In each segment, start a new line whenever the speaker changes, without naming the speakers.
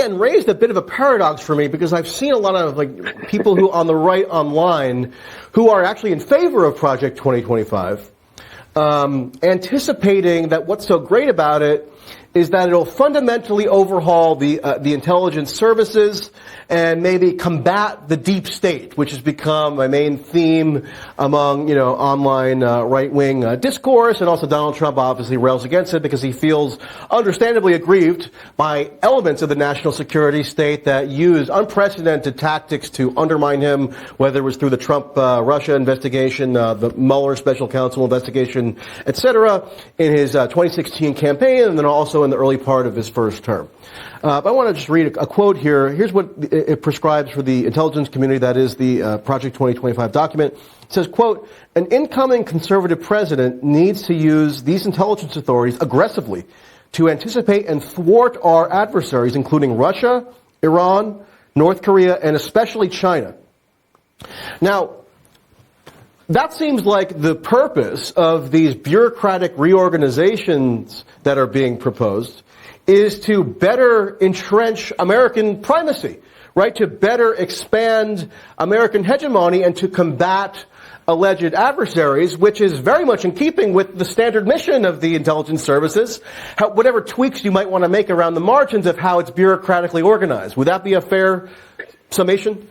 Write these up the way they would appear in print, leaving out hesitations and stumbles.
and raised a bit of a paradox for me, because I've seen a lot of people who on the right online who are actually in favor of Project 2025, anticipating that what's so great about it is that it'll fundamentally overhaul the intelligence services and maybe combat the deep state, which has become a main theme among, online right-wing discourse. And also Donald Trump obviously rails against it because he feels understandably aggrieved by elements of the national security state that use unprecedented tactics to undermine him, whether it was through the Trump Russia investigation, the Mueller special counsel investigation, etc., in his 2016 campaign, and then also in the early part of his first term. But I want to just read a quote here. Here's what it prescribes for the intelligence community, that is the Project 2025 document. It says, quote, "An incoming conservative president needs to use these intelligence authorities aggressively to anticipate and thwart our adversaries, including Russia, Iran, North Korea, and especially China." Now, that seems like the purpose of these bureaucratic reorganizations that are being proposed is to better entrench American primacy, right? To better expand American hegemony and to combat alleged adversaries, which is very much in keeping with the standard mission of the intelligence services, whatever tweaks you might want to make around the margins of how it's bureaucratically organized. Would that be a fair summation?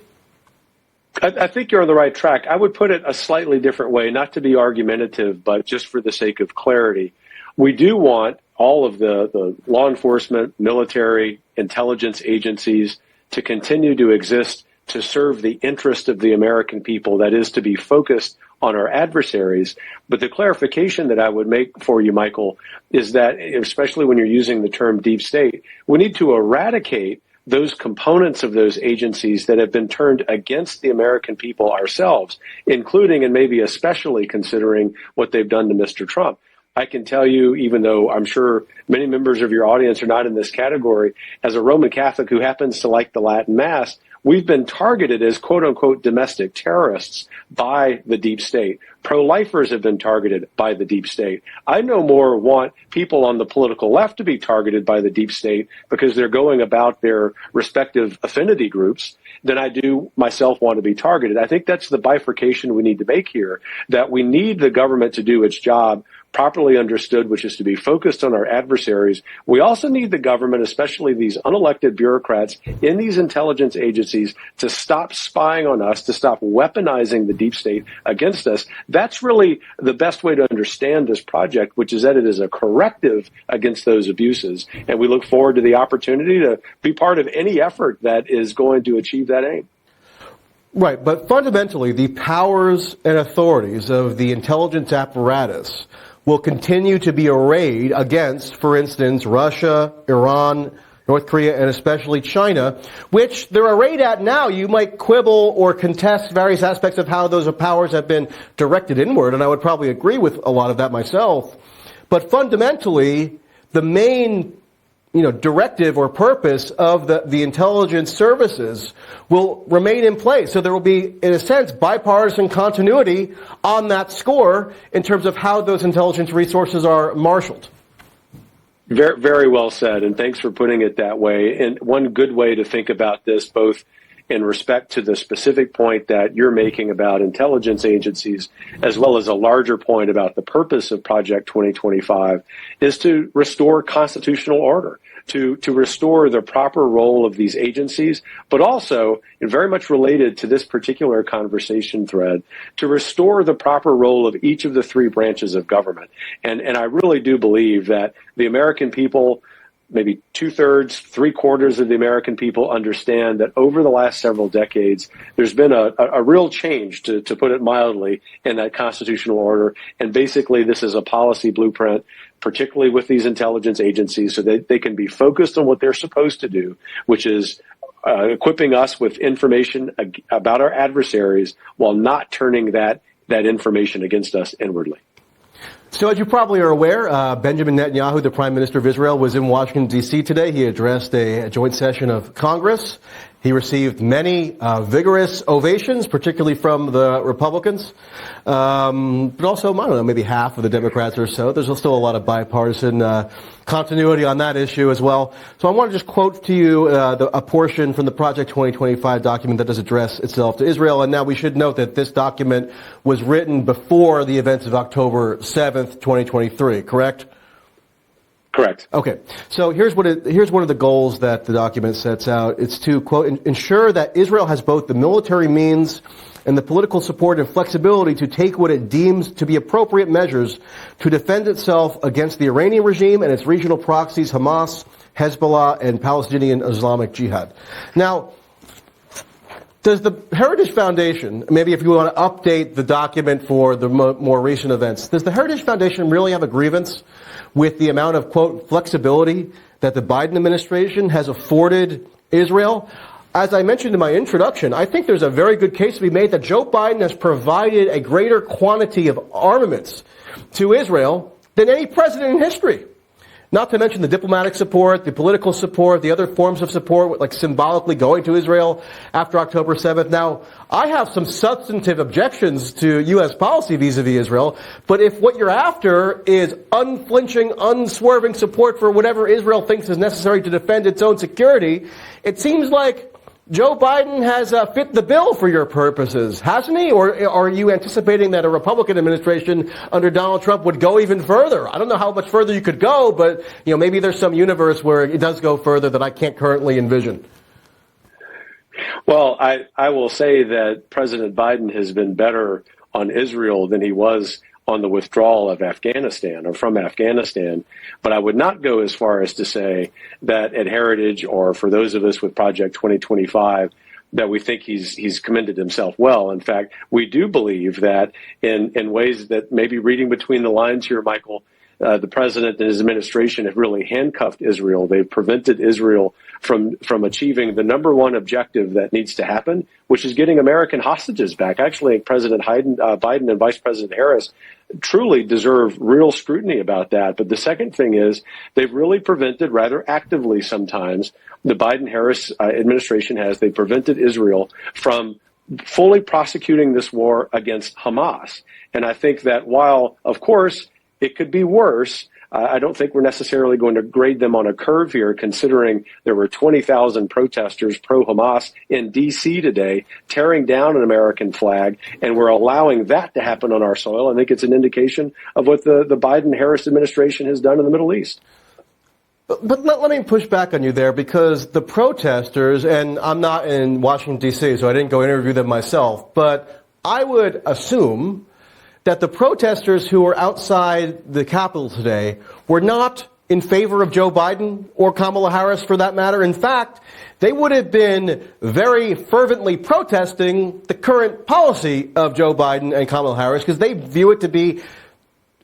I think you're on the right track. I would put it a slightly different way, not to be argumentative, but just for the sake of clarity. We do want all of the law enforcement, military, intelligence agencies to continue to exist to serve the interest of the American people, that is, to be focused on our adversaries. But the clarification that I would make for you, Michael, is that, especially when you're using the term deep state, we need to eradicate those components of those agencies that have been turned against the American people ourselves, including and maybe especially considering what they've done to Mr. Trump. I can tell you, even though I'm sure many members of your audience are not in this category, as a Roman Catholic who happens to like the Latin Mass, we've been targeted as quote-unquote domestic terrorists by the deep state. Pro-lifers have been targeted by the deep state. I no more want people on the political left to be targeted by the deep state because they're going about their respective affinity groups than I do myself want to be targeted. I think that's the bifurcation we need to make here, that we need the government to do its job properly understood, which is to be focused on our adversaries. We also need the government, especially these unelected bureaucrats in these intelligence agencies, to stop spying on us, to stop weaponizing the deep state against us. That's really the best way to understand this project, which is that it is a corrective against those abuses. And we look forward to the opportunity to be part of any effort that is going to achieve that aim.
Right, but fundamentally, the powers and authorities of the intelligence apparatus will continue to be arrayed against, for instance, Russia, Iran, North Korea, and especially China, which they're arrayed at now. You might quibble or contest various aspects of how those powers have been directed inward, and I would probably agree with a lot of that myself. But fundamentally, the main directive or purpose of the intelligence services will remain in place. So there will be, in a sense, bipartisan continuity on that score in terms of how those intelligence resources are marshaled.
Very, very well said, and thanks for putting it that way. And one good way to think about this, both in respect to the specific point that you're making about intelligence agencies, as well as a larger point about the purpose of Project 2025, is to restore constitutional order, to restore the proper role of these agencies, but also, and very much related to this particular conversation thread, to restore the proper role of each of the three branches of government. And I really do believe that the American people, maybe 2/3, 3/4 of the American people, understand that over the last several decades, there's been a real change, to put it mildly, in that constitutional order. And basically, this is a policy blueprint, particularly with these intelligence agencies, so that they can be focused on what they're supposed to do, which is equipping us with information about our adversaries while not turning that information against us inwardly.
So as you probably are aware, Benjamin Netanyahu, the Prime Minister of Israel, was in Washington, D.C. today. He addressed a joint session of Congress. He received many vigorous ovations, particularly from the Republicans, but also, I don't know, maybe half of the Democrats or so. There's still a lot of bipartisan continuity on that issue as well. So I want to just quote to you a portion from the Project 2025 document that does address itself to Israel. And now we should note that this document was written before the events of October 7th, 2023, correct?
Correct.
Okay. So here's one of the goals that the document sets out. It's to, quote, ensure that Israel has both the military means and the political support and flexibility to take what it deems to be appropriate measures to defend itself against the Iranian regime and its regional proxies, Hamas, Hezbollah, and Palestinian Islamic Jihad. Now, does the Heritage Foundation, maybe if you want to update the document for the more recent events, does the Heritage Foundation really have a grievance with the amount of, quote, flexibility that the Biden administration has afforded Israel? As I mentioned in my introduction, I think there's a very good case to be made that Joe Biden has provided a greater quantity of armaments to Israel than any president in history. Not to mention the diplomatic support, the political support, the other forms of support, like symbolically going to Israel after October 7th. Now, I have some substantive objections to U.S. policy vis-a-vis Israel, but if what you're after is unflinching, unswerving support for whatever Israel thinks is necessary to defend its own security, it seems like Joe Biden has fit the bill for your purposes, hasn't he? Or are you anticipating that a Republican administration under Donald Trump would go even further? I don't know how much further you could go, but maybe there's some universe where it does go further that I can't currently envision.
Well, I will say that President Biden has been better on Israel than he was on the withdrawal of Afghanistan or from Afghanistan. But I would not go as far as to say that at Heritage or for those of us with Project 2025 that we think he's commended himself well. In fact, we do believe that in ways that maybe reading between the lines here, Michael, the president and his administration have really handcuffed Israel. They've prevented Israel from achieving the number one objective that needs to happen, which is getting American hostages back. Actually, President Biden and Vice President Harris truly deserve real scrutiny about that. But the second thing is they've really prevented, rather actively sometimes, the Biden-Harris administration has, they prevented Israel from fully prosecuting this war against Hamas. And I think that while, of course, it could be worse, I don't think we're necessarily going to grade them on a curve here, considering there were 20,000 protesters pro-Hamas in D.C. today, tearing down an American flag, and we're allowing that to happen on our soil. I think it's an indication of what the Biden-Harris administration has done in the Middle East.
But let me push back on you there, because the protesters, and I'm not in Washington, D.C., so I didn't go interview them myself, but I would assume that the protesters who were outside the Capitol today were not in favor of Joe Biden or Kamala Harris for that matter. In fact, they would have been very fervently protesting the current policy of Joe Biden and Kamala Harris because they view it to be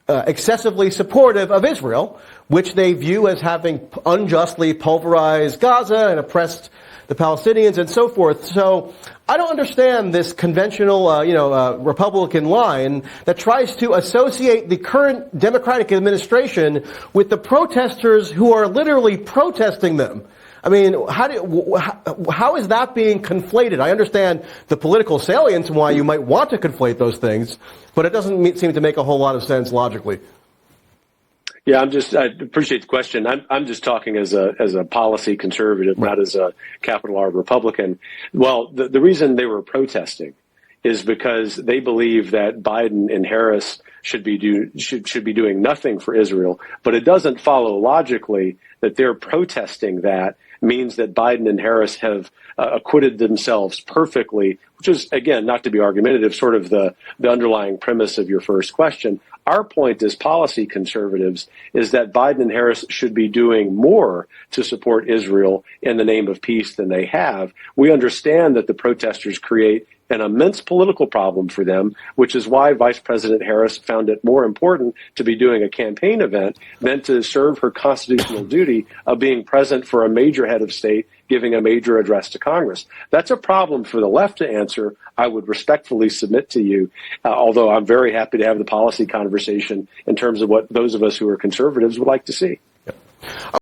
excessively supportive of Israel, which they view as having unjustly pulverized Gaza and oppressed the Palestinians and so forth. So I don't understand this conventional, Republican line that tries to associate the current Democratic administration with the protesters who are literally protesting them. I mean, how is that being conflated? I understand the political salience and why you might want to conflate those things, but it doesn't seem to make a whole lot of sense logically.
Yeah, I appreciate the question. I'm just talking as a policy conservative, not as a capital R Republican. Well, the reason they were protesting is because they believe that Biden and Harris should be doing nothing for Israel, but it doesn't follow logically that they're protesting that means that Biden and Harris have acquitted themselves perfectly, which is, again, not to be argumentative, sort of the underlying premise of your first question. Our point as policy conservatives is that Biden and Harris should be doing more to support Israel in the name of peace than they have. We understand that the protesters create an immense political problem for them, which is why Vice President Harris found it more important to be doing a campaign event than to serve her constitutional duty of being present for a major head of state giving a major address to Congress. That's a problem for the left to answer. I would respectfully submit to you, although I'm very happy to have the policy conversation in terms of what those of us who are conservatives would like to see. Yep.